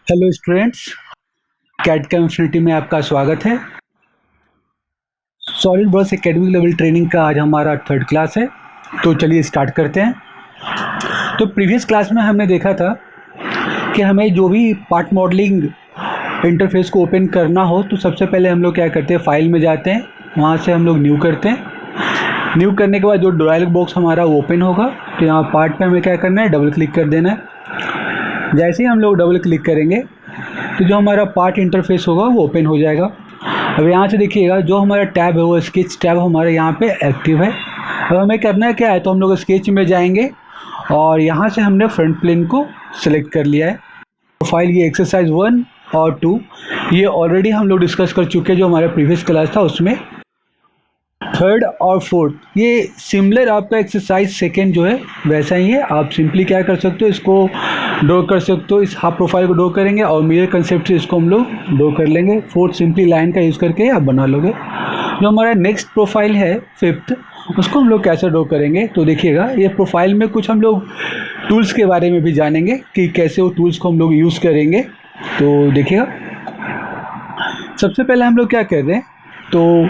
Hello students, cat community में आपका स्वागत है। Solid works academic level training का आज हमारा थर्ड क्लास है, तो चलिए स्टार्ट करते हैं। तो प्रीवियस क्लास में हमने देखा था कि हमें जो भी पार्ट मॉडलिंग इंटरफेस को ओपन करना हो तो सबसे पहले हम लोग क्या करते हैं, फाइल में जाते हैं, वहाँ से हम लोग न्यू करते हैं। न्यू करने के बाद जो डायलॉग बॉक्स हमारा ओपन होगा तो यहाँ पार्ट पे हमें क्या करना है, डबल क्लिक कर देना है। जैसे ही हम लोग डबल क्लिक करेंगे तो जो हमारा पार्ट इंटरफेस होगा वो ओपन हो जाएगा। अब यहाँ से देखिएगा जो हमारा टैब है वो स्केच टैब हमारे यहाँ पे एक्टिव है। अब हमें करना है क्या है, तो हम लोग स्केच में जाएंगे और यहाँ से हमने फ्रंट प्लेन को सिलेक्ट कर लिया है। प्रोफाइल ये एक्सरसाइज 1 और 2 ये ऑलरेडी हम लोग डिस्कस कर चुके हैं जो हमारा प्रीवियस क्लास था उसमें। थर्ड और फोर्थ ये सिमिलर आपका एक्सरसाइज सेकेंड जो है वैसा ही है। आप सिंपली क्या कर सकते हो, इसको ड्रॉ कर सकते हो, इस हाफ प्रोफाइल को ड्रॉ करेंगे और मिरर कंसेप्ट से इसको हम लोग ड्रॉ कर लेंगे। फोर्थ सिंपली लाइन का यूज़ करके आप बना लोगे। जो हमारा नेक्स्ट प्रोफाइल है फिफ्थ, उसको हम लोग कैसे ड्रॉ करेंगे, तो देखिएगा ये प्रोफाइल में कुछ हम लोग टूल्स के बारे में भी जानेंगे कि कैसे वो टूल्स को हम लोग यूज़ करेंगे। तो देखिएगा सबसे पहले हम लोग क्या कर रहे हैं, तो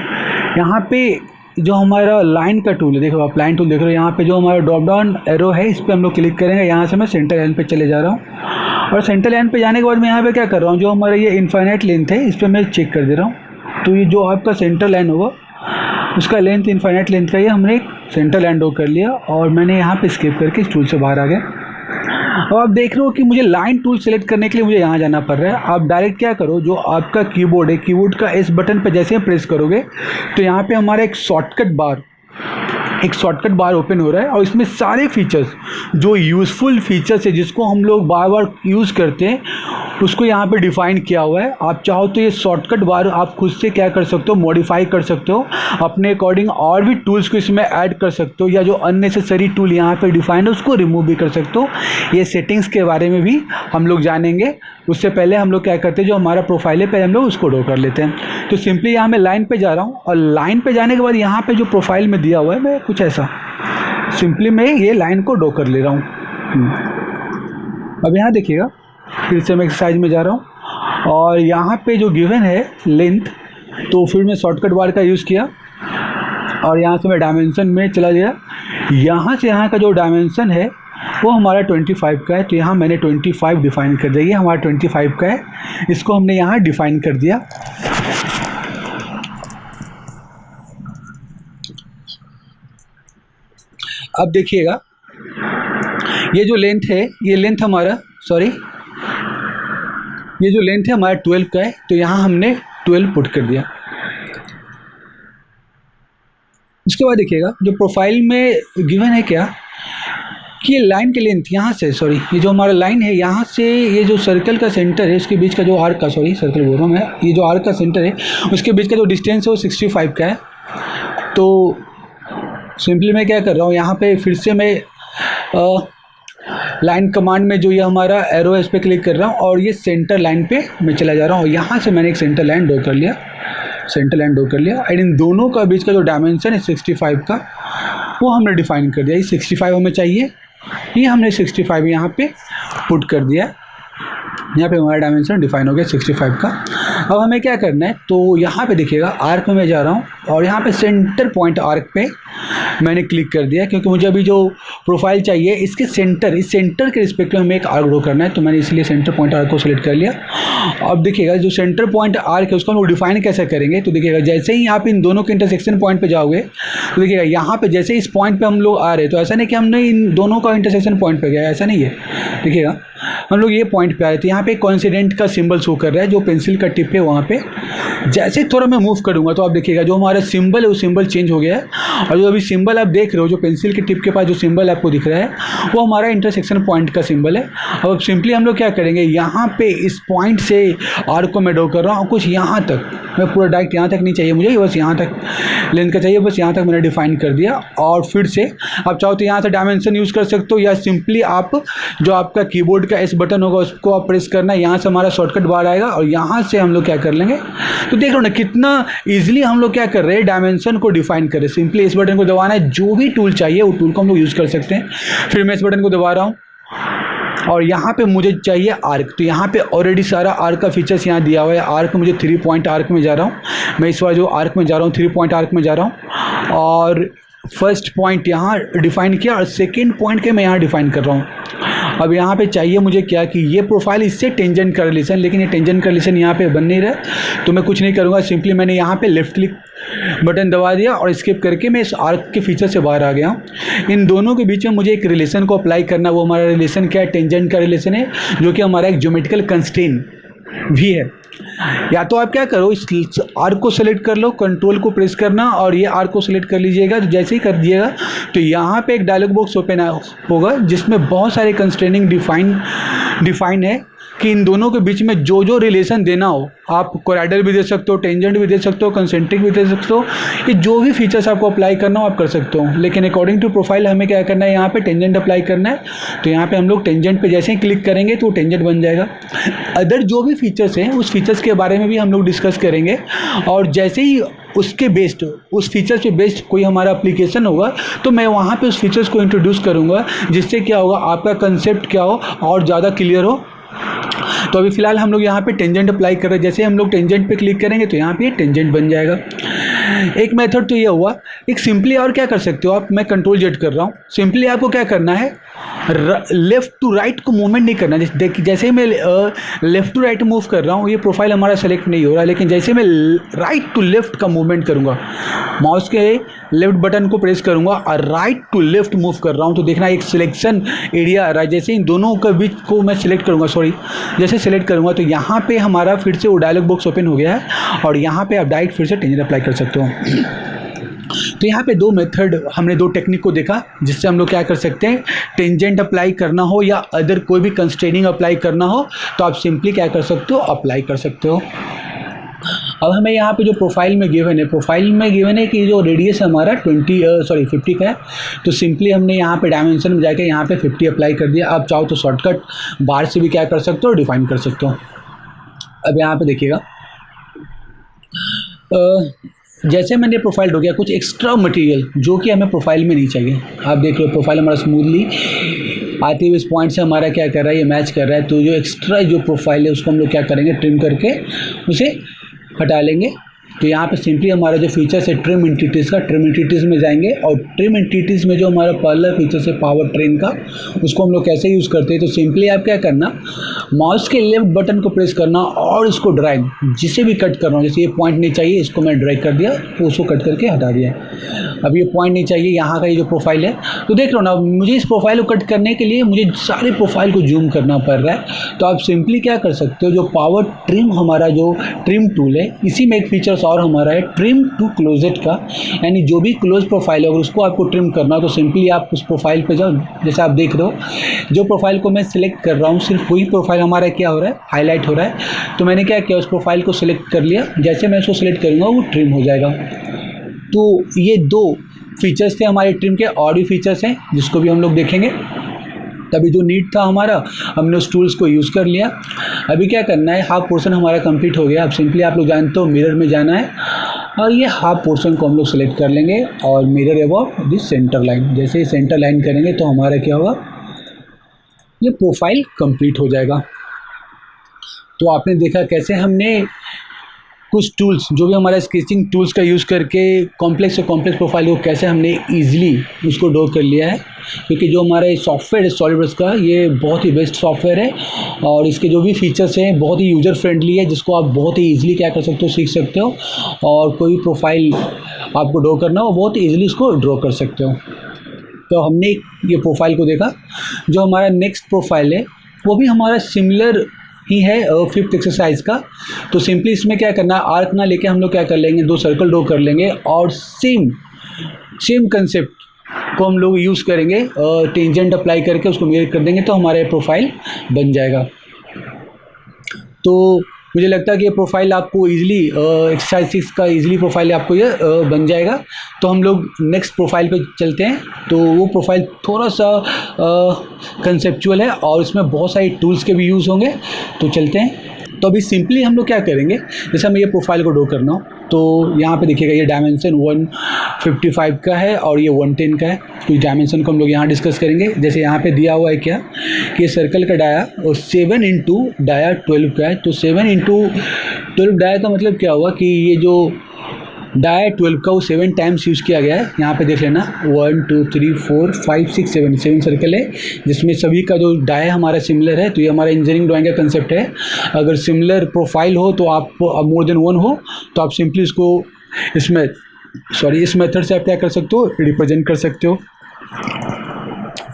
यहाँ पे जो हमारा लाइन का टूल है, देखो आप लाइन टूल देख रहे हो, यहाँ पे जो हमारा ड्रॉप डाउन एरो है इस पर हम लोग क्लिक करेंगे। यहाँ से मैं सेंटर लाइन पे चले जा रहा हूँ और सेंटर लाइन पे जाने के बाद मैं यहाँ पे क्या कर रहा हूँ, जो हमारा ये इनफाइनाइट लेंथ है इस पर मैं चेक कर दे रहा हूँ। तो ये जो आपका सेंटर लाइन होगा उसका लेंथ इनफाइनाइट लेंथ का ये हमने सेंटर लाइन ड्रॉ कर लिया और मैंने यहाँ पे स्किप करके इस टूल से बाहर आ गया। अब आप देख रहे हो कि मुझे लाइन टूल सेलेक्ट करने के लिए मुझे यहाँ जाना पड़ रहा है। आप डायरेक्ट क्या करो, जो आपका कीबोर्ड है, कीबोर्ड का इस बटन पर जैसे ही प्रेस करोगे तो यहाँ पे हमारा एक शॉर्टकट बार ओपन हो रहा है और इसमें सारे फीचर्स जो यूज़फुल फीचर्स है जिसको हम लोग बार बार यूज़ करते हैं उसको यहाँ पे डिफाइन किया हुआ है। आप चाहो तो ये शॉर्टकट बार आप खुद से क्या कर सकते हो, मॉडिफाई कर सकते हो अपने अकॉर्डिंग, और भी टूल्स को इसमें ऐड कर सकते हो, या जो अननेसेसरी टूल यहाँ पे डिफाइंड है उसको रिमूव भी कर सकते हो। ये सेटिंग्स के बारे में भी हम लोग जानेंगे। उससे पहले हम लोग क्या करते हैं, जो हमारा प्रोफाइल है पहले हम लोग उसको ड्रॉ कर लेते हैं। तो सिंपली यहाँ मैं लाइन पे जा रहा हूँ और लाइन पे जाने के बाद यहाँ पे जो प्रोफाइल में दिया हुआ है मैं कुछ ऐसा सिंपली मैं ये लाइन को ड्रॉ कर ले रहा हूँ। अब यहाँ देखिएगा फिर से मैं एक्सरसाइज में जा रहा हूँ और यहाँ पे जो गिवन है लेंथ, तो फिर मैं शॉर्टकट बार का यूज़ किया और यहाँ से मैं डायमेंशन में चला गया। यहाँ से यहाँ का जो डायमेंशन है वो हमारा 25 का है, तो यहाँ मैंने 25 डिफाइन कर दिया। ये हमारा 25 का है, इसको हमने यहाँ डिफाइन कर दिया। अब देखिएगा ये जो लेंथ है, ये लेंथ हमारा ये जो लेंथ है हमारा 12 का है, तो यहाँ हमने 12 पुट कर दिया। इसके बाद देखिएगा जो प्रोफाइल में गिवन है क्या कि ये लाइन की लेंथ यहाँ से, ये जो हमारा लाइन है यहाँ से ये जो सर्कल का सेंटर है इसके बीच का जो आर्क का, सर्कल बोल रहा हूँ मैं, ये जो आर्क का सेंटर है उसके बीच का जो डिस्टेंस है वो 65 का है। तो सिंपली मैं क्या कर रहा हूँ, यहाँ पे फिर से मैं लाइन कमांड में जो ये हमारा एरो है इस पर क्लिक कर रहा हूँ और ये सेंटर लाइन पे मैं चला जा रहा हूँ। यहाँ से मैंने एक सेंटर लाइन ड्रॉ कर लिया एंड इन दोनों का बीच का जो डायमेंशन है 65 का वो हमने डिफाइन कर दिया। ये 65 हमें चाहिए, ये हमने 65 यहाँ पे पुट कर दिया। यहाँ पे हमारा डायमेंशन डिफाइन हो गया 65 का। अब हमें क्या करना है, तो यहाँ पे देखिएगा आर्क में मैं जा रहा हूँ और यहाँ पे सेंटर पॉइंट आर्क पे मैंने क्लिक कर दिया क्योंकि मुझे अभी जो प्रोफाइल चाहिए इसके सेंटर, इस सेंटर के रिस्पेक्ट में हमें एक आर्क ड्रॉ करना है, तो मैंने इसलिए सेंटर पॉइंट आर्क को सिलेक्ट कर लिया। अब देखिएगा जो सेंटर पॉइंट आर्क है उसको हम लोग डिफाइन कैसे करेंगे, तो देखिएगा जैसे ही आप इन दोनों के इंटरसेक्शन पॉइंट पे जाओगे तो देखिएगा यहाँ पे जैसे इस पॉइंट पे हम लोग आ रहे हैं, तो ऐसा नहीं कि हमने इन दोनों का इंटरसेक्शन पॉइंट पे गया, ऐसा नहीं है। देखिएगा हम लोग ये पॉइंट पे आ रहे थे, यहाँ पे कोइंसिडेंट का सिंबल शो कर रहा है, जो पेंसिल का टिप है वहाँ पे जैसे ही थोड़ा मैं मूव करूँगा तो आप देखिएगा जो हमारा सिंबल है वो सिंबल चेंज हो गया है और जो अभी सिंबल आप देख रहे हो, जो पेंसिल के टिप के पास जो सिंबल आपको दिख रहा है वो हमारा इंटरसेक्शन पॉइंट का सिंबल है। अब सिंपली हम लोग क्या करेंगे, यहाँ पे इस पॉइंट से आर्क को मैं ड्रॉ कर रहा हूँ कुछ यहाँ तक, मैं पूरा डायरेक्ट यहाँ तक नहीं चाहिए मुझे, बस यहाँ तक लेंथ का चाहिए, बस यहाँ तक मैंने डिफाइन कर दिया। और फिर से आप चाहो तो यहाँ से डायमेंशन यूज़ कर सकते हो या सिंपली आप जो आपका कीबोर्ड का एस बटन होगा उसको आप प्रेस करना, यहाँ से हमारा शॉर्टकट बार आएगा और यहाँ से हम लोग क्या कर लेंगे, तो देख लो ना कितना ईजिली हम लोग क्या कर रहे हैं, डायमेंशन को डिफाइन कर रहे हैं। सिंपली इस बटन को दबाना है, जो भी टूल चाहिए वो टूल को हम लोग यूज़ कर सकते हैं। फिर मैं इस बटन को दबा रहा हूँ और यहाँ पे मुझे चाहिए आर्क। तो यहाँ पे ऑलरेडी सारा आर्क का फीचर्स यहाँ दिया हुआ है। आर्क मुझे 3 पॉइंट आर्क में जा रहा हूँ मैं, इस बार जो आर्क में जा रहा हूँ 3 पॉइंट आर्क में जा रहा हूँ, और फर्स्ट पॉइंट यहाँ डिफाइन किया और सेकेंड पॉइंट के मैं यहाँ डिफाइन कर रहा हूँ। अब यहाँ पे चाहिए मुझे क्या कि ये प्रोफाइल इससे टेंजेंट का रिलेशन, लेकिन ये टेंजेंट का रिलेशन यहाँ पे बन नहीं रहा, तो मैं कुछ नहीं करूँगा। सिंपली मैंने यहाँ पे लेफ्ट क्लिक बटन दबा दिया और स्किप करके मैं इस आर्क के फीचर से बाहर आ गया। इन दोनों के बीच में मुझे एक रिलेशन को अप्लाई करना, वो हमारा रिलेशन क्या है, टेंजेंट का रिलेशन है, जो कि हमारा एक ज्योमेट्रिकल कंस्ट्रेंट भी है। या तो आप क्या करो, इस आर्क को सेलेक्ट कर लो, कंट्रोल को प्रेस करना और ये आर्क को सेलेक्ट कर लीजिएगा। तो जैसे ही कर दिएगा तो यहाँ पे एक डायलॉग बॉक्स ओपन होगा जिसमें बहुत सारे कंस्ट्रेनिंग डिफाइन है कि इन दोनों के बीच में जो जो रिलेशन देना हो, आप कोराइडल भी दे सकते हो, टेंजेंट भी दे सकते हो, कंसेंट्रिक भी दे सकते हो, ये जो भी फीचर्स आपको अप्लाई करना हो आप कर सकते हो। लेकिन अकॉर्डिंग टू प्रोफाइल हमें क्या करना है, यहाँ पे टेंजेंट अप्लाई करना है। तो यहाँ पे हम लोग टेंजेंट पे जैसे ही क्लिक करेंगे तो टेंजेंट बन जाएगा। अदर जो भी फीचर्स हैं उस फीचर्स के बारे में भी हम लोग डिस्कस करेंगे, और जैसे ही उसके बेस्ड, उस फीचर्स पे बेस्ड कोई हमारा एप्लीकेशन होगा तो मैं वहाँ पे उस फीचर्स को इंट्रोड्यूस करूँगा, जिससे क्या होगा, आपका कंसेप्ट क्या हो और ज़्यादा क्लियर हो। तो अभी फ़िलहाल हम लोग यहाँ पे टेंजेंट अप्लाई कर रहे हैं। जैसे हम लोग टेंजेंट पे क्लिक करेंगे तो यहाँ पे टेंजेंट बन जाएगा। एक मेथड तो ये हुआ। एक सिंपली और क्या कर सकते हो आप, मैं कंट्रोल जेड कर रहा हूँ, सिंपली आपको क्या करना है, लेफ़्ट टू राइट को मूवमेंट नहीं करना। जैसे मैं लेफ़्ट टू राइट मूव कर रहा हूँ, ये प्रोफाइल हमारा सेलेक्ट नहीं हो रहा, लेकिन जैसे मैं राइट टू लेफ़्ट का मूवमेंट करूँगा, माउस के लेफ़्ट बटन को प्रेस करूँगा और राइट टू लेफ़्ट मूव कर रहा हूँ, तो देखना एक सिलेक्शन एरिया आ रहा है। जैसे इन दोनों के बीच को मैं सिलेक्ट करूँगा, जैसे सिलेक्ट करूँगा तो यहाँ पे हमारा फिर से वो डायलॉग बॉक्स ओपन हो गया है और यहाँ पे आप डायरेक्ट फिर से टेंजेंट अप्लाई कर सकते हो। तो यहाँ पे दो मेथड, हमने दो टेक्निक को देखा जिससे हम लोग क्या कर सकते हैं, टेंजेंट अप्लाई करना हो या अदर कोई भी कंस्ट्रेनिंग अप्लाई करना हो तो आप सिंपली क्या कर सकते हो, अप्लाई कर सकते हो। अब हमें यहाँ पे जो प्रोफाइल में गिवन है कि जो रेडियस है हमारा 50 का है, तो सिंपली हमने यहाँ पे डायमेंशन में जाकर यहाँ पे 50 अप्लाई कर दिया। आप चाहो तो शॉर्टकट बार से भी क्या कर सकते हो, डिफाइन कर सकते हो। अब यहाँ पे देखिएगा, जैसे मैंने प्रोफाइल ढो गया, कुछ एक्स्ट्रा मटेरियल जो कि हमें प्रोफाइल में नहीं चाहिए। आप देख लो प्रोफाइल हमारा स्मूथली आते हुए इस पॉइंट से हमारा क्या कर रहा है, ये मैच कर रहा है। तो जो एक्स्ट्रा जो प्रोफाइल है उसको हम लोग क्या करेंगे, ट्रिम करके उसे हटा लेंगे। तो यहाँ पे सिंपली हमारा जो फीचर्स है ट्रिम एंटिटीज़ का, ट्रिम एंटिटीज़ में जाएंगे और ट्रिम एंटिटीज़ में जो हमारा पहला फीचर्स है पावर ट्रेन का, उसको हम लोग कैसे यूज़ करते हैं। तो सिंपली आप क्या करना, माउस के लेफ्ट बटन को प्रेस करना और इसको ड्रैग, जिसे भी कट करना हो, जैसे ये पॉइंट नहीं चाहिए इसको मैं ड्रैग कर दिया तो उसको कट करके हटा दिया। अब ये पॉइंट नहीं चाहिए, यहाँ का ये जो प्रोफाइल है, तो देख लो ना, मुझे इस प्रोफाइल को कट करने के लिए मुझे सारे प्रोफाइल को जूम करना पड़ रहा है। तो आप सिंपली क्या कर सकते हो, जो पावर ट्रिम हमारा जो ट्रिम टूल है, इसी में एक फीचर्स और हमारा है ट्रिम टू क्लोजेट का, यानी जो भी क्लोज प्रोफाइल है अगर उसको आपको ट्रिम करना हो तो सिंपली आप उस प्रोफाइल पे जाओ। जैसे आप देख रहे हो जो प्रोफाइल को मैं सिलेक्ट कर रहा हूँ, सिर्फ वही प्रोफाइल हमारा क्या हो रहा है, हाईलाइट हो रहा है। तो मैंने क्या किया, उस प्रोफाइल को सिलेक्ट कर लिया, जैसे मैं उसको सिलेक्ट करूँगा वो ट्रिम हो जाएगा। तो ये दो फीचर्स थे हमारे ट्रिम के, और भी फीचर्स हैं जिसको भी हम लोग देखेंगे। तभी जो नीड था हमारा, हमने उस टूल्स को यूज़ कर लिया। अभी क्या करना है, हाफ पोर्शन हमारा कंप्लीट हो गया। अब सिंपली आप लोग जानते हो मिरर में जाना है और ये हाफ पोर्शन को हम लोग सेलेक्ट कर लेंगे और mirror about this centre line, जैसे ही सेंटर लाइन करेंगे तो हमारा क्या होगा, ये प्रोफाइल कंप्लीट हो जाएगा। तो आपने देखा कैसे हमने कुछ टूल्स, जो भी हमारा स्केचिंग टूल्स का यूज़ करके कॉम्प्लेक्स से कॉम्प्लेक्स प्रोफाइल को कैसे हमने इजीली उसको ड्रॉ कर लिया है। क्योंकि जो हमारा सॉफ्टवेयर है सॉलिडवर्क्स का, ये बहुत ही बेस्ट सॉफ्टवेयर है और इसके जो भी फीचर्स हैं बहुत ही यूज़र फ्रेंडली है, जिसको आप बहुत ही ईजिली क्या कर सकते हो, सीख सकते हो। और कोई प्रोफाइल आपको ड्रॉ करना हो बहुत ही ईजिली उसको ड्रॉ कर सकते हो। तो हमने ये प्रोफाइल को देखा। जो हमारा नेक्स्ट प्रोफाइल है वो भी हमारा सिमिलर ही है, 5th एक्सरसाइज का। तो सिंपली इसमें क्या करना है, आर्क ना लेके हम लोग क्या कर लेंगे, 2 सर्कल ड्रॉ कर लेंगे और सेम कंसेप्ट को हम लोग यूज़ करेंगे, टेंजेंट अप्लाई करके उसको मिरर कर देंगे तो हमारा प्रोफाइल बन जाएगा। तो मुझे लगता है कि ये प्रोफाइल आपको इजीली एक्सरसाइज 6 का इजीली प्रोफाइल आपको ये बन जाएगा। तो हम लोग नेक्स्ट प्रोफाइल पे चलते हैं। तो वो प्रोफाइल थोड़ा सा कंसेप्चुअल है और इसमें बहुत सारे टूल्स के भी यूज़ होंगे। तो चलते हैं। तो अभी सिंपली हम लोग क्या करेंगे, जैसे हमें ये प्रोफाइल को ड्रॉ करना हो तो यहाँ पे देखिएगा ये डायमेंशन 155 का है और ये 110 का है। तो डायमेंशन को हम लोग यहाँ डिस्कस करेंगे। जैसे यहाँ पे दिया हुआ है क्या कि सर्कल का डाया और 7 इंटू डाया 12 का है। तो 7 इंटू 12 डाया का मतलब क्या हुआ कि ये जो डाया 12 का वो 7 टाइम्स यूज़ किया गया है। यहाँ पे देख लेना 1 2 3 4 5 6 7 सर्कल है जिसमें सभी का जो डाया हमारा सिमिलर है। तो ये हमारा इंजीनियरिंग ड्राइंग का कंसेप्ट है। अगर सिमिलर प्रोफाइल हो तो आप मोर देन वन हो तो आप सिंपली इसको इस मेथड से आप क्या कर सकते हो, रिप्रेजेंट कर सकते हो।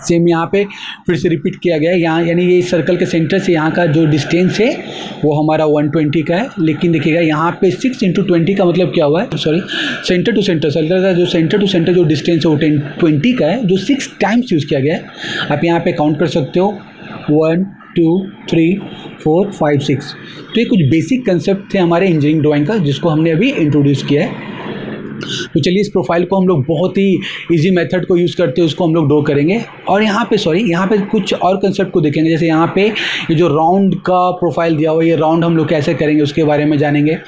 सेम यहाँ पे फिर से रिपीट किया गया है। यहाँ यानी ये सर्कल के सेंटर से यहाँ का जो डिस्टेंस है वो हमारा 120 का है। लेकिन देखिएगा यहाँ पे 6 इंटू 20 का मतलब क्या हुआ है, sorry centre to centre, circle का जो सेंटर टू सेंटर जो डिस्टेंस है वो 20 का है जो 6 टाइम्स यूज़ किया गया है। आप यहाँ पे काउंट कर सकते हो 1 2 3 4 5 6। तो ये कुछ बेसिक कंसेप्ट थे हमारे इंजीनियरिंग ड्राइंग का जिसको हमने अभी इंट्रोड्यूस किया है। तो चलिए इस प्रोफाइल को हम लोग बहुत ही इजी मेथड को यूज़ करते हैं उसको हम लोग ड्रॉ करेंगे। और यहाँ पे कुछ और कंसेप्ट को देखेंगे। जैसे यहाँ पे ये जो राउंड का प्रोफाइल दिया हुआ है, ये राउंड हम लोग कैसे करेंगे उसके बारे में जानेंगे।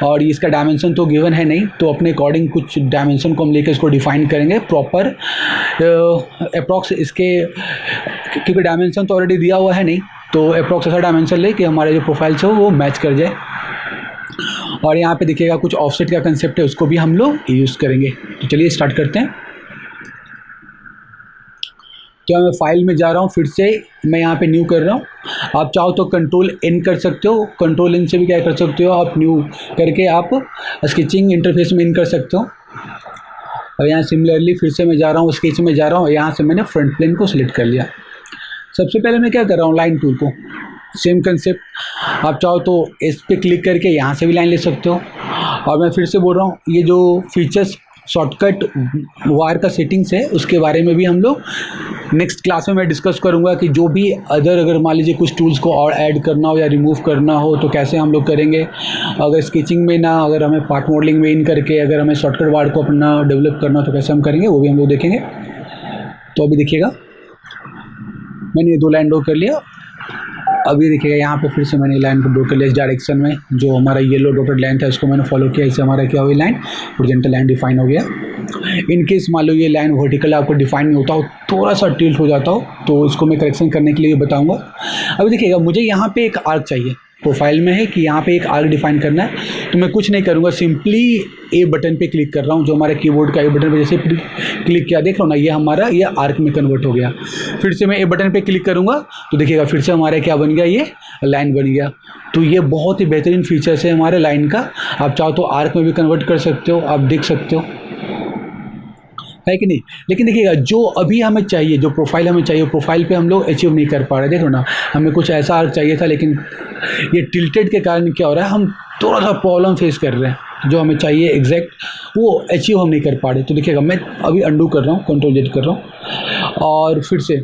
और इसका डायमेंशन तो गिवन है नहीं, तो अपने अकॉर्डिंग कुछ डायमेंशन को हम लेकर इसको डिफाइन करेंगे प्रॉपर अप्रॉक्स इसके, क्योंकि डायमेंशन तो ऑलरेडी दिया हुआ है नहीं, तो अप्रॉक्स ऐसा डायमेंशन ले कि हमारे जो प्रोफाइल से वो मैच कर जाए। और यहाँ पे देखिएगा कुछ ऑफसेट का कंसेप्ट है उसको भी हम लोग यूज़ करेंगे। तो चलिए स्टार्ट करते हैं। तो मैं फाइल में जा रहा हूँ, फिर से मैं यहाँ पे न्यू कर रहा हूँ। आप चाहो तो कंट्रोल एन कर सकते हो, कंट्रोल एन से भी क्या कर सकते हो आप न्यू करके आप स्केचिंग इंटरफेस में इन कर सकते हो। और यहाँ सिमिलरली फिर से मैं जा रहा हूँ, स्केच में जा रहा हूँ, यहाँ से मैंने फ्रंट प्लेन को सिलेक्ट कर लिया। सबसे पहले मैं क्या कर रहा हूँ, लाइन टूल को, सेम कंसेप्ट, आप चाहो तो इस पे क्लिक करके यहाँ से भी लाइन ले सकते हो। और मैं फिर से बोल रहा हूँ ये जो फीचर्स शॉर्टकट वायर का सेटिंग्स है उसके बारे में भी हम लोग नेक्स्ट क्लास में मैं डिस्कस करूँगा कि जो भी अगर मान लीजिए कुछ टूल्स को और ऐड करना हो या रिमूव करना हो तो कैसे हम लोग करेंगे। अगर स्केचिंग में ना, अगर हमें पार्ट मॉडलिंग में इन करके अगर हमें शॉर्टकट वायर को अपना डेवलप करना हो तो कैसे हम करेंगे वो भी हम लोग देखेंगे। तो अभी देखिएगा मैंने ये 2 लाइन ड्रॉ कर लिया। अभी देखिएगा यहाँ पे फिर से मैंने लाइन को ड्रॉ कर लिया इस डायरेक्शन में, जो हमारा येलो डॉटेड लाइन था उसको मैंने फॉलो किया। इससे हमारा क्या हुआ, लाइन हॉरिजॉन्टल लाइन डिफाइन हो गया। इन केस मान लो ये लाइन वर्टिकल आपको डिफाइन नहीं होता हो, थोड़ा सा टिल्ट हो जाता हो, तो इसको मैं करेक्शन करने के लिए बताऊँगा। अभी देखिएगा मुझे यहाँ पर एक आर्क चाहिए, प्रोफाइल में है कि यहाँ पे एक आर्क डिफाइन करना है। तो मैं कुछ नहीं करूँगा, सिंपली ए बटन पे क्लिक कर रहा हूँ, जो हमारे कीबोर्ड का ए बटन पे जैसे क्लिक किया देख लो ना, ये हमारा ये आर्क में कन्वर्ट हो गया। फिर से मैं ए बटन पे क्लिक करूँगा तो देखिएगा फिर से हमारे क्या बन गया, ये लाइन बन गया। तो ये बहुत ही बेहतरीन फीचर्स है हमारे लाइन का। आप चाहो तो आर्क में भी कन्वर्ट कर सकते हो, आप देख सकते हो, है कि नहीं। लेकिन देखिएगा जो अभी हमें चाहिए, जो प्रोफाइल हमें चाहिए, प्रोफाइल पे हम लोग अचीव नहीं कर पा रहे। देखो ना, हमें कुछ ऐसा आर्क चाहिए था लेकिन ये टिल्टेड के कारण क्या हो रहा है, हम थोड़ा सा प्रॉब्लम फेस कर रहे हैं। जो हमें चाहिए एग्जैक्ट वो अचीव हम नहीं कर पा रहे। तो देखिएगा मैं अभी अंडू कर रहा हूँ, कंट्रोल जेड कर रहा हूँ और फिर से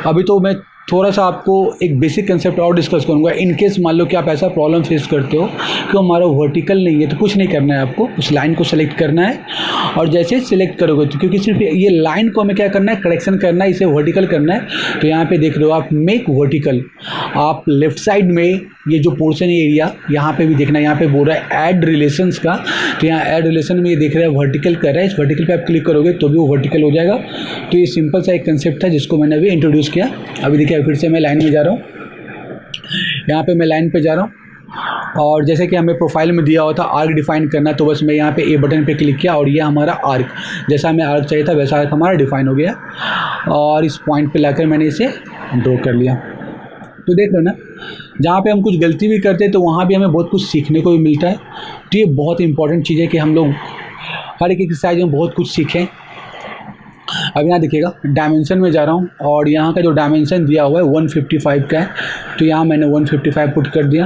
अभी तो मैं थोड़ा सा आपको एक बेसिक कंसेप्ट और डिस्कस करूंगा। इन केस मान लो कि आप ऐसा प्रॉब्लम फेस करते हो कि हमारा वर्टिकल नहीं है, तो कुछ नहीं करना है, आपको उस लाइन को सेलेक्ट करना है। और जैसे सिलेक्ट करोगे तो क्योंकि सिर्फ ये लाइन को हमें क्या करना है, करेक्शन करना है, इसे वर्टिकल करना है। तो यहाँ पे देख रहे हो आप मेक वर्टिकल, आप लेफ्ट साइड में ये जो पोर्शन एरिया यहाँ पे भी देखना है, यहाँ पे बोल रहा है ऐड रिलेशंस का। तो यहाँ ऐड रिलेशन में ये देख रहा है वर्टिकल कर रहा है, इस वर्टिकल पे आप क्लिक करोगे तो भी वो वर्टिकल हो जाएगा। तो ये सिंपल सा एक कंसेप्ट था जिसको मैंने अभी इंट्रोड्यूस किया। अभी देखिए फिर से मैं लाइन में जा रहा हूँ, यहाँ पे मैं लाइन पे जा रहा हूँ और जैसे कि हमें प्रोफाइल में दिया हुआ था आर्क डिफाइन करना, तो बस मैं यहाँ पे ए बटन पे क्लिक किया और ये हमारा आर्क, जैसा हमें आर्क चाहिए था वैसा आर्क हमारा डिफाइन हो गया। और इस पॉइंट पे लाकर मैंने इसे ड्रॉ कर लिया। तो देख लो ना, जहाँ पे हम कुछ गलती भी करते हैं तो वहाँ भी हमें बहुत कुछ सीखने को भी मिलता है। तो ये बहुत इंपॉर्टेंट चीज़ है कि हम लोग हर एक एक्सरसाइज में बहुत कुछ सीखें। अब यहाँ देखिएगा डायमेंशन में जा रहा हूँ और यहाँ का जो डायमेंशन दिया हुआ है 155 का है, तो यहाँ मैंने 155 पुट कर दिया।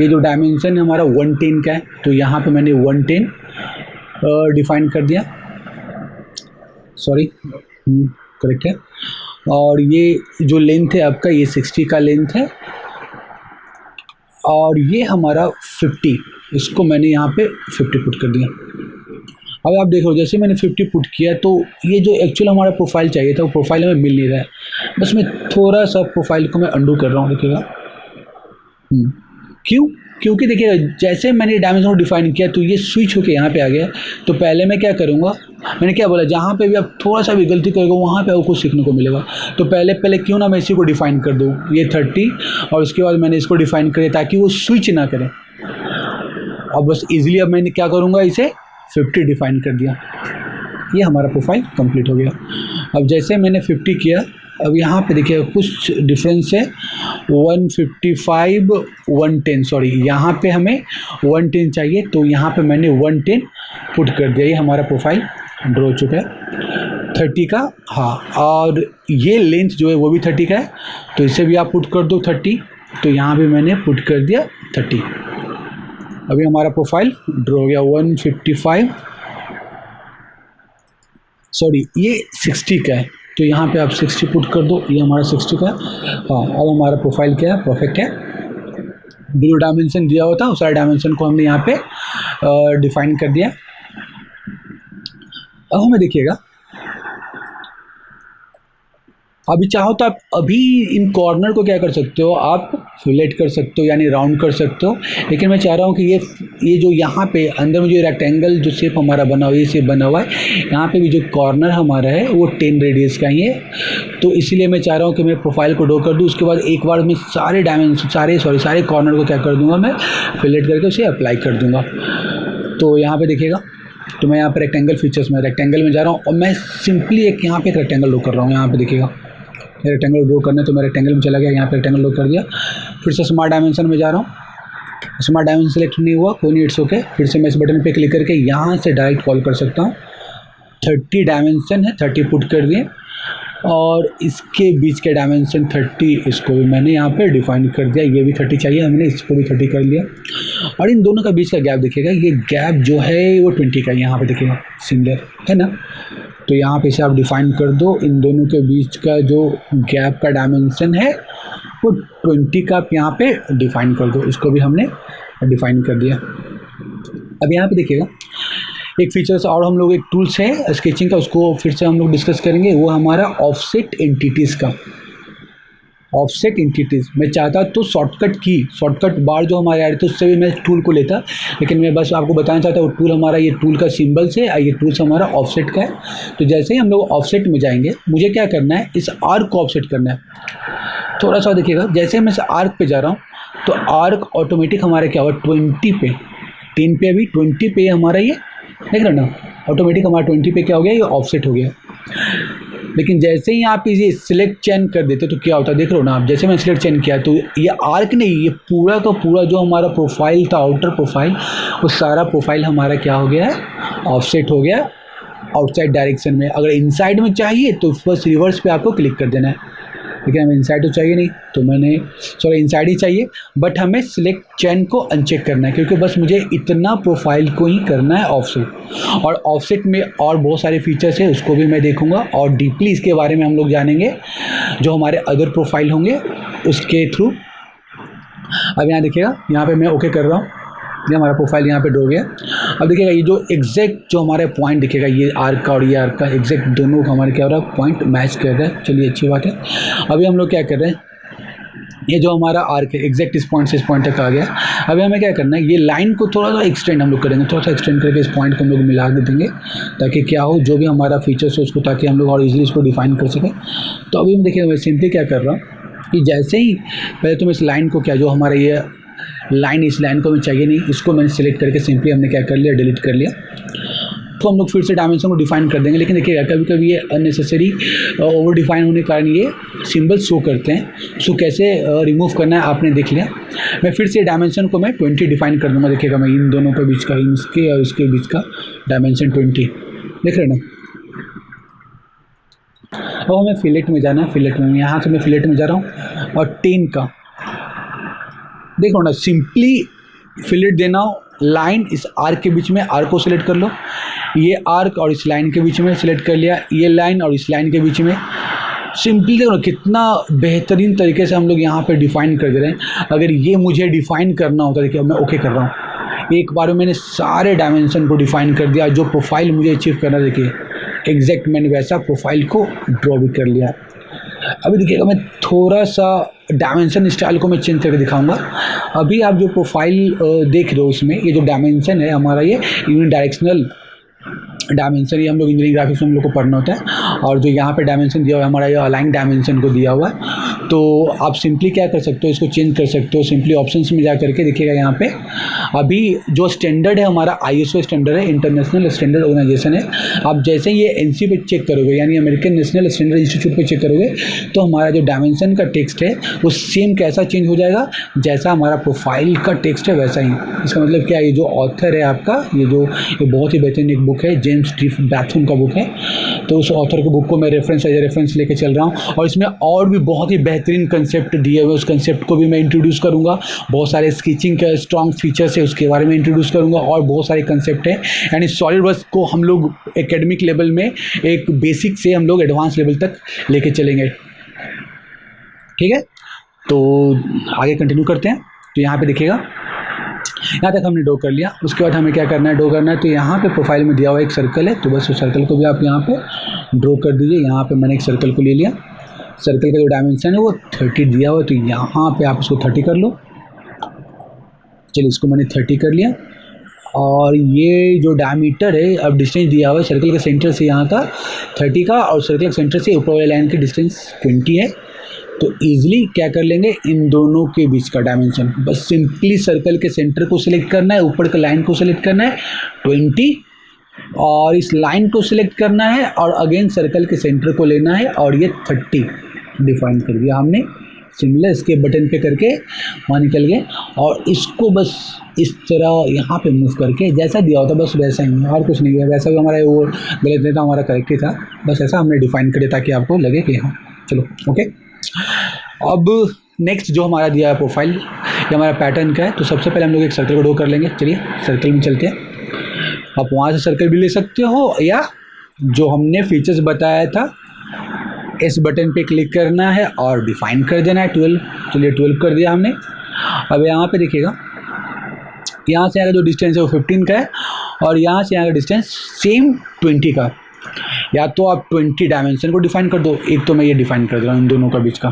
ये जो डायमेंशन है हमारा 110 का है, तो यहाँ पे मैंने 110 डिफाइन कर दिया, सॉरी करेक्ट है। और ये जो लेंथ है आपका, ये 60 का लेंथ है और ये हमारा 50, इसको मैंने यहाँ पे 50 पुट कर दिया। अब आप देखो जैसे मैंने 50 पुट किया तो ये जो एक्चुअल हमारा प्रोफाइल चाहिए था वो प्रोफाइल हमें मिल नहीं रहा है। बस मैं थोड़ा सा प्रोफाइल को मैं अंडू कर रहा हूँ, देखिएगा क्यों? क्योंकि देखिए जैसे मैंने डायमेंशन को डिफाइन किया तो ये स्विच होके यहाँ पे आ गया। तो पहले मैं क्या करूँगा, मैंने क्या बोला, जहाँ पे भी आप थोड़ा सा भी गलती करोगे वहाँ पे आपको कुछ सीखने को मिलेगा। तो पहले पहले क्यों ना मैं इसी को डिफाइन कर दूँ, ये 30, और उसके बाद मैंने इसको डिफाइन करे ताकि वो स्विच ना करें। अब बस इजीली अब मैंने क्या करूँगा, इसे 50 डिफाइन कर दिया। ये हमारा प्रोफाइल कंप्लीट हो गया। अब जैसे मैंने 50 किया, अब यहाँ पे देखिए कुछ डिफरेंस है, 155 110, सॉरी यहाँ पे हमें 110 चाहिए, तो यहाँ पे मैंने 110 पुट कर दिया। ये हमारा प्रोफाइल ड्रॉ हो चुका है 30 का। हाँ, और ये लेंथ जो है वो भी 30 का है, तो इसे भी आप पुट कर दो 30। तो यहाँ पे मैंने पुट कर दिया 30। अभी हमारा प्रोफाइल ड्रॉ हो गया। 155, सॉरी ये 60 का है, तो यहाँ पे आप 60 पुट कर दो, ये हमारा 60 का है। हाँ, अब हमारा प्रोफाइल क्या है, परफेक्ट है। जो डायमेंशन दिया होता है उस सारे डायमेंशन को हमने यहाँ पे डिफाइन कर दिया। अब हमें देखिएगा, अभी चाहो तो आप अभी इन कॉर्नर को क्या कर सकते हो, आप फिलेट कर सकते हो, यानी राउंड कर सकते हो। लेकिन मैं चाह रहा हूँ कि ये जो यहाँ पे अंदर में जो रेक्टेंगल जो शेप हमारा बना हुआ है, ये शेप बना हुआ है, यहाँ पे भी जो कॉर्नर हमारा है वो 10 रेडियस का ही है। तो इसीलिए मैं चाह रहा हूँ कि मैं प्रोफाइल को ड्रॉ कर दूँ, उसके बाद एक बार मैं सारे डायमेंशन सारे कॉर्नर को क्या कर दूँगा, मैं फिलेट करके उसे अप्लाई कर दूँगा। तो यहाँ पर देखिएगा, तो मैं यहाँ पर रेक्टेंगल फीचर्स में रेक्टेंगल में जा रहा हूँ और मैं सिंपली यहाँ पे एक रेक्टेंगल ड्रॉ कर रहा हूँ। यहाँ पे देखिएगा रेक्टेंगल ड्रॉ करना है, तो मैं रेक्टेंगल में चला गया, यहाँ पे रेक्टेंगल ड्रॉ कर दिया। फिर से स्मार्ट डायमेंशन में जा रहा हूँ, स्मार्ट डायमेंशन सेलेक्ट नहीं हुआ, कोई नहीं, इट्स ओके। फिर से मैं इस बटन पे क्लिक करके यहाँ से डायरेक्ट कॉल कर सकता हूँ। 30 डायमेंशन है, 30 पुट कर दिए, और इसके बीच के डायमेंशन 30, इसको भी मैंने यहाँ पे डिफाइन कर दिया। ये भी 30 चाहिए, हमने इसको भी 30 कर लिया। और इन दोनों का बीच का गैप देखिएगा, ये गैप जो है वो 20 का, यहाँ पे देखिएगा सिंगल है ना। तो यहाँ पे इसे आप डिफाइन कर दो, इन दोनों के बीच का जो गैप का डायमेंशन है वो 20 का आप यहाँ पे डिफाइन कर दो। इसको भी हमने डिफाइन कर दिया। अब यहाँ पे देखिएगा एक फीचर्स और हम लोग, एक टूल्स है स्केचिंग का, उसको फिर से हम लोग डिस्कस करेंगे। वो हमारा ऑफसेट एंटिटीज़ का, ऑफसेट एंटिटीज़। मैं चाहता तो शॉर्टकट बार जो हमारे आ रहे थे उससे भी मैं टूल को लेता, लेकिन मैं बस आपको बताना चाहता हूँ वो टूल हमारा, ये टूल का सिंबल से, ये टूल्स हमारा ऑफसेट का है। तो जैसे ही हम लोग ऑफसेट में जाएंगे, मुझे क्या करना है, इस आर्क को ऑफसेट करना है। थोड़ा सा देखिएगा, जैसे मैं इस आर्क पे जा रहा हूँ तो आर्क ऑटोमेटिक हमारा क्या हुआ, 20 पे, 10 पे अभी 20 पे हमारा ये देख रहे ना, ऑटोमेटिक हमारा 20 पे क्या हो गया, ये ऑफसेट हो गया। लेकिन जैसे ही आप इसे सिलेक्ट चेन कर देते तो क्या होता है, देख रहे हो ना आप, जैसे मैं सिलेक्ट चेन किया तो ये आर्क नहीं, ये पूरा का पूरा जो हमारा प्रोफाइल था, आउटर प्रोफाइल, वो सारा प्रोफाइल हमारा क्या हो गया है, ऑफसेट हो गया आउटसाइड डायरेक्शन में। अगर इनसाइड में चाहिए तो बस रिवर्स पे आपको क्लिक कर देना है, लेकिन हमें इनसाइड तो चाहिए नहीं, तो मैंने इनसाइड ही चाहिए, बट हमें सिलेक्ट चेन को अनचेक करना है, क्योंकि बस मुझे इतना प्रोफाइल को ही करना है ऑफसेट। और ऑफसेट में और बहुत सारे फीचर्स है, उसको भी मैं देखूंगा और डीपली इसके बारे में हम लोग जानेंगे जो हमारे अदर प्रोफाइल होंगे उसके थ्रू। अब यहाँ देखिएगा, यहाँ पे मैं ओके कर रहा हूँ, ये हमारा प्रोफाइल यहाँ पे ड्रॉ गया। अब देखिएगा ये जो एग्जैक्ट जो हमारे पॉइंट दिखेगा, ये आर्क का और ये आर्क का एग्जैक्ट दोनों का हमारे क्या हो रहा है, पॉइंट मैच कर रहा है। चलिए अच्छी बात है। अभी हम लोग क्या कर रहे हैं, ये जो हमारा आर्क है एग्जैक्ट इस पॉइंट से इस पॉइंट तक आ गया। अभी हमें क्या करना है, ये लाइन को थोड़ा सा एक्सटेंड हम लोग करेंगे, थोड़ा सा एक्सटेंड करके इस पॉइंट को हम लोग मिला के देंगे, ताकि क्या हो, जो भी हमारा फीचर्स है उसको, ताकि हम लोग और इजीली इसको डिफाइन कर सकें। तो अभी हम देखिए, मैं सिंपली क्या कर रहा हूँ कि जैसे ही पहले तो मैं इस लाइन को, क्या जो हमारा ये लाइन, इस लाइन को हमें चाहिए नहीं, इसको मैंने सिलेक्ट करके सिंपली हमने क्या कर लिया, डिलीट कर लिया। तो हम लोग फिर से डायमेंशन को डिफाइन कर देंगे, लेकिन देखिएगा कभी कभी ये अननेसेसरी ओवर डिफाइन होने के कारण ये सिंबल शो करते हैं, उसको कैसे रिमूव करना है आपने देख लिया। मैं फिर से डायमेंशन को मैं 20 डिफाइन कर दूँगा। देखिएगा मैं इन दोनों के बीच का, इसके और इसके बीच का डायमेंशन 20 देख रहे ना। अब हमें फिलेट में जाना है, फिलेट में, यहाँ से मैं फिलेट में जा रहा हूँ और 10 का देखो ना, सिंपली फिलेट देना हो, लाइन इस आर्क के बीच में, आर्क को सिलेक्ट कर लो, ये आर्क और इस लाइन के बीच में सिलेक्ट कर लिया, ये लाइन और इस लाइन के बीच में। सिंपली देखो कितना बेहतरीन तरीके से हम लोग यहाँ पे डिफाइन कर दे रहे हैं। अगर ये मुझे डिफाइन करना होता, देखिए मैं ओके कर रहा हूँ, एक बार में मैंने सारे डायमेंशन को डिफाइन कर दिया, जो प्रोफाइल मुझे अचीव करना, देखिए एग्जैक्ट मैंने वैसा प्रोफाइल को ड्रॉ भी कर लिया। अभी देखिएगा मैं थोड़ा सा डायमेंशन स्टाइल को मैं चेंज करके दिखाऊंगा। अभी आप जो प्रोफाइल देख रहे हो इसमें ये जो डायमेंशन है हमारा ये यूनिडायरेक्शनल डायमेंशन, ये हम लोग इंजीनियरिंग ग्राफिक्स में हम लोग को पढ़ना होता है। और जो यहाँ पे डायमेंशन दिया हुआ है हमारा ये अलाइन डायमेंशन को दिया हुआ है। तो आप सिंपली क्या कर सकते हो, इसको चेंज कर सकते हो सिंपली ऑप्शंस में जा करके। देखिएगा यहाँ पे अभी जो स्टैंडर्ड है हमारा ISO स्टैंडर्ड है, इंटरनेशनल स्टैंडर्ड ऑर्गेनाइजेशन है। आप जैसे ही ये NC पे चेक करोगे यानी अमेरिकन नेशनल स्टैंडर्ड इंस्टीट्यूट पे चेक करोगे तो हमारा जो डायमेंशन का टेक्स्ट है वो सेम कैसा चेंज हो जाएगा, जैसा हमारा प्रोफाइल का टेक्स्ट है वैसा ही। इसका मतलब क्या है, ये जो ऑथर है आपका ये बहुत ही बेहतरीन एक बुक है, जेम्स टी बैथून का बुक है। तो उस ऑथर के बुक को मैं रेफरेंस लेके चल रहा हूँ और इसमें और भी बहुत ही बेहतरीन कंसेप्ट दिए हुए, उस कंसेप्ट को भी मैं इंट्रोड्यूस करूँगा। बहुत सारे स्केचिंग के स्ट्रॉन्ग फीचर्स है उसके बारे में इंट्रोड्यूस करूँगा और बहुत सारे कंसेप्ट है। यानी सॉलिडवर्क्स को हम लोग एकेडमिक लेवल में एक बेसिक से हम लोग एडवांस लेवल तक लेके चलेंगे। ठीक है, तो आगे कंटिन्यू करते हैं। तो यहाँ पे देखिएगा यहाँ तक हमने ड्रॉ कर लिया। उसके बाद हमें क्या करना है, ड्रॉ करना है। तो यहाँ पे प्रोफाइल में दिया हुआ एक सर्कल है, तो बस उस सर्कल को भी आप यहाँ पे ड्रॉ कर दीजिए। यहाँ पे मैंने एक सर्कल को ले लिया। सर्कल का जो डायमेंशन है वो 30 दिया हुआ है, तो यहाँ पे आप उसको 30 कर लो। चलिए इसको मैंने 30 कर लिया। और ये जो डायमीटर है, अब डिस्टेंस दिया हुआ है सर्कल के सेंटर से यहाँ का 30 का, और सर्कल के सेंटर से ऊपर वाले लाइन की डिस्टेंस 20 है। तो ईजिली क्या कर लेंगे, इन दोनों के बीच का डायमेंशन बस सिंपली सर्कल के सेंटर को सिलेक्ट करना है, ऊपर के लाइन को सिलेक्ट करना है 20, और इस लाइन को सिलेक्ट करना है और अगेन सर्कल के सेंटर को लेना है और ये 30 डिफाइन कर दिया हमने। सिमिलर इसके बटन पे करके वहाँ निकल गए और इसको बस इस तरह यहाँ पे मूव करके जैसा दिया होता बस वैसा ही, और कुछ नहीं है। वैसा भी हमारा वो गलत नहीं था, हमारा करेक्ट ही था, बस ऐसा हमने डिफाइन करे ताकि आपको लगे कि हाँ चलो ओके। अब नेक्स्ट जो हमारा दिया है प्रोफाइल, ये हमारा पैटर्न का है। तो सबसे पहले हम लोग एक सर्कल को ड्रॉ कर लेंगे। चलिए सर्कल में चलते हैं। आप वहाँ से सर्कल भी ले सकते हो या जो हमने फीचर्स बताया था इस बटन पे क्लिक करना है और डिफाइन कर देना है 12। चलिए 12 कर दिया हमने। अब यहाँ पे देखिएगा यहाँ से यहाँ का जो डिस्टेंस है वो 15 का है और यहाँ से यहाँ का डिस्टेंस सेम 20 का। या तो आप 20 डायमेंशन को डिफाइन कर दो, एक तो मैं ये डिफाइन कर दे रहा हूँ इन दोनों का बीच का।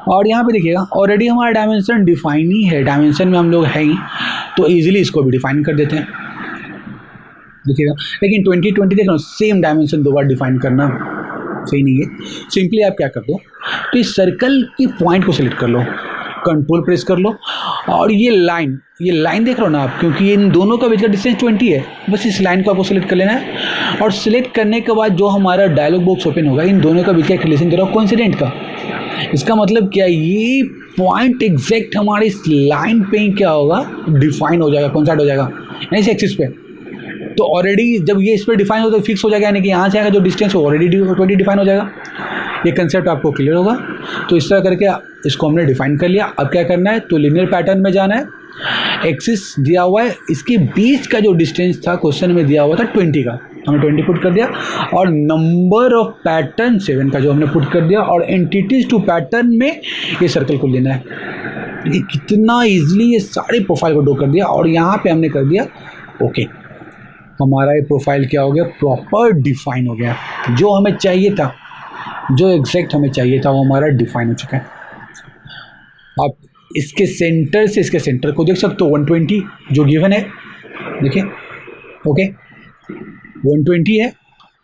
और यहाँ पे देखिएगा ऑलरेडी हमारा डायमेंशन डिफाइन ही है, डायमेंशन में हम लोग है ही, तो ईजिली इसको भी डिफाइन कर देते हैं। देखिएगा लेकिन 20 देख लो सेम डायमेंशन दो बार डिफाइन करना सही नहीं है। सिंपली आप क्या कर दो, तो इस सर्कल की पॉइंट को सिलेक्ट कर लो, कंट्रोल प्रेस कर लो और ये लाइन देख रहे हो ना आप, क्योंकि इन दोनों का बीच का डिस्टेंस 20 है, बस इस लाइन को आपको सिलेक्ट कर लेना है। और सिलेक्ट करने के बाद जो हमारा डायलॉग बॉक्स ओपन होगा इन दोनों का बीच का एक रिलेशन दे रहा कोइंसिडेंट का। इसका मतलब क्या है, ये पॉइंट एग्जैक्ट हमारे इस लाइन पे ही क्या होगा डिफाइन हो जाएगा, कोइंसाइड हो जाएगा यानी इस एक्सिस पे। तो ऑलरेडी जब ये इस पर डिफाइन हो तो फिक्स हो जाएगा, यानी कि यहाँ से आएगा जो डिस्टेंस हो ऑलरेडी 20 डिफाइन हो जाएगा। ये कंसेप्ट आपको क्लियर होगा। तो इस तरह करके इसको हमने डिफाइन कर लिया। अब क्या करना है, तो लीनियर पैटर्न में जाना है। एक्सिस दिया हुआ है, इसके बीच का जो डिस्टेंस था क्वेश्चन में दिया हुआ था 20 का, हमने 20 पुट कर दिया। और नंबर ऑफ पैटर्न 7 का जो हमने पुट कर दिया। और एंटिटीज टू पैटर्न में ये सर्कल को लेना है। ये कितना ईजिली ये सारे प्रोफाइल को ड्रॉ कर दिया और यहाँ पे हमने कर दिया ओके। हमारा ये प्रोफाइल क्या हो गया, प्रॉपर डिफाइन हो गया। जो हमें चाहिए था, जो एग्जैक्ट हमें चाहिए था वो हमारा डिफाइन हो चुका है। आप इसके सेंटर से इसके सेंटर को देख सकते हो 120 जो गिवन है, देखिए ओके 120 है।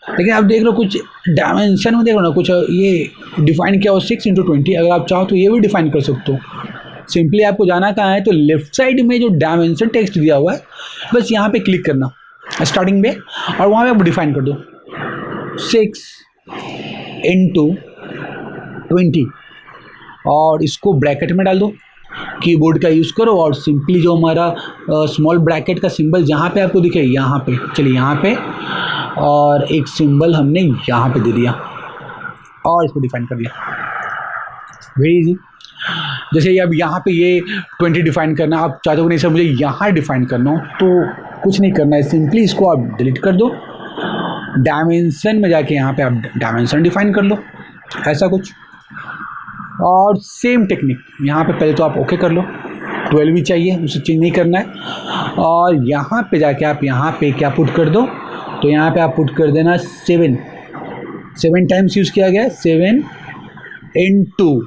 लेकिन आप देख लो कुछ डायमेंशन में देख लो ना, कुछ ये डिफाइन किया हो 6x20। अगर आप चाहो तो ये भी डिफाइन कर सकते हो। सिंपली आपको जाना कहाँ है, तो लेफ्ट साइड में जो डायमेंशन टेक्स्ट दिया हुआ है बस यहाँ पे क्लिक करना स्टार्टिंग में और वहाँ पे आप डिफाइन कर दो 6x20 और इसको ब्रैकेट में डाल दो। कीबोर्ड का यूज़ करो और सिंपली जो हमारा स्मॉल ब्रैकेट का सिंबल जहाँ पे आपको दिखे यहाँ पे, चलिए यहाँ पे, और एक सिंबल हमने यहाँ पे दे दिया और इसको डिफाइन कर दिया। Very easy. जैसे अब यहाँ पे ये 20 डिफाइन करना, आप चाहते हो नहीं सर मुझे यहाँ डिफाइन करना हो तो कुछ नहीं करना है, सिंपली इसको आप डिलीट कर दो। डायमेंशन में जाके यहाँ पे आप डायमेंशन डिफाइन कर लो, ऐसा कुछ। और सेम टेक्निक यहाँ पे पहले तो आप ओके कर लो, 12 भी चाहिए, उसे चेंज नहीं करना है। और यहाँ पे जाके आप यहाँ पे क्या पुट कर दो, तो यहाँ पे आप पुट कर देना 7 टाइम्स यूज़ किया गया है 7 इंटू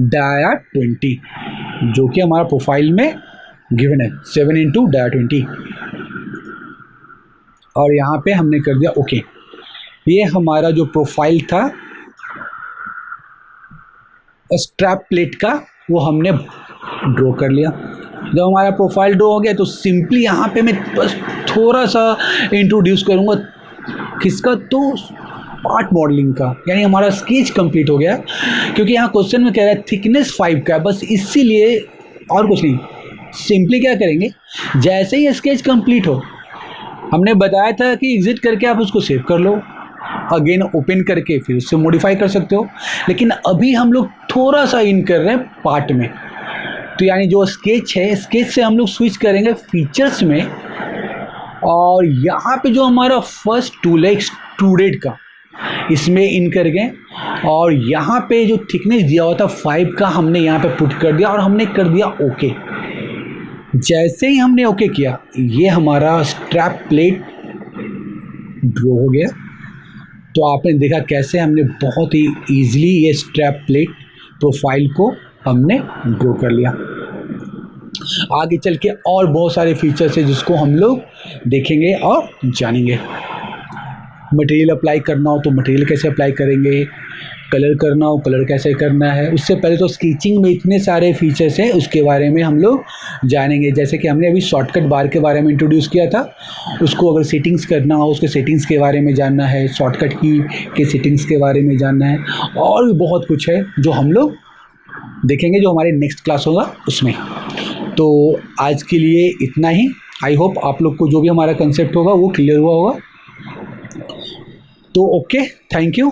डाया 20, जो कि हमारा प्रोफाइल में गिवन है 7 इंटू डाया 20। और यहाँ पे हमने कर दिया ओके। ये हमारा जो प्रोफाइल था स्ट्रैप प्लेट का वो हमने ड्रॉ कर लिया। जब हमारा प्रोफाइल ड्रॉ हो गया तो सिंपली यहाँ पे मैं बस थोड़ा सा इंट्रोड्यूस करूँगा किसका, तो पार्ट मॉडलिंग का, यानी हमारा स्केच कंप्लीट हो गया। क्योंकि यहाँ क्वेश्चन में कह रहा है थिकनेस 5 का, बस इसीलिए और कुछ नहीं। सिंपली क्या करेंगे, जैसे ही स्केच कंप्लीट हो, हमने बताया था कि एग्जिट करके आप उसको सेव कर लो, अगेन ओपन करके फिर उससे मॉडिफाई कर सकते हो। लेकिन अभी हम लोग थोड़ा सा इन कर रहे हैं पार्ट में, तो यानी जो स्केच है, स्केच से हम लोग स्विच करेंगे फीचर्स में। और यहाँ पे जो हमारा फर्स्ट टूल है एक्सट्रूडेड का, इसमें इन कर गए और यहाँ पे जो थिकनेस दिया हुआ था 5 का हमने यहाँ पे पुट कर दिया और हमने कर दिया ओके। जैसे ही हमने ओके किया, ये हमारा स्ट्रैप प्लेट ड्रॉ हो गया। तो आपने देखा कैसे हमने बहुत ही ईजिली ये स्ट्रैप प्लेट प्रोफाइल को हमने ड्रॉ कर लिया। आगे चल के और बहुत सारे फीचर्स है जिसको हम लोग देखेंगे और जानेंगे। मटेरियल अप्लाई करना हो तो मटेरियल कैसे अप्लाई करेंगे, कलर करना हो कलर कैसे करना है। उससे पहले तो स्केचिंग में इतने सारे फीचर्स हैं, उसके बारे में हम लोग जानेंगे। जैसे कि हमने अभी शॉर्टकट बार के बारे में इंट्रोड्यूस किया था, उसको अगर सेटिंग्स करना हो उसके सेटिंग्स के बारे में जानना है, शॉर्टकट की के सेटिंग्स के बारे में जानना है, और भी बहुत कुछ है जो हम लोग देखेंगे जो हमारे नेक्स्ट क्लास होगा उसमें। तो आज के लिए इतना ही। आई होप आप लोग को जो भी हमारा कंसेप्ट होगा वो क्लियर हुआ होगा। तो ओके, थैंक यू।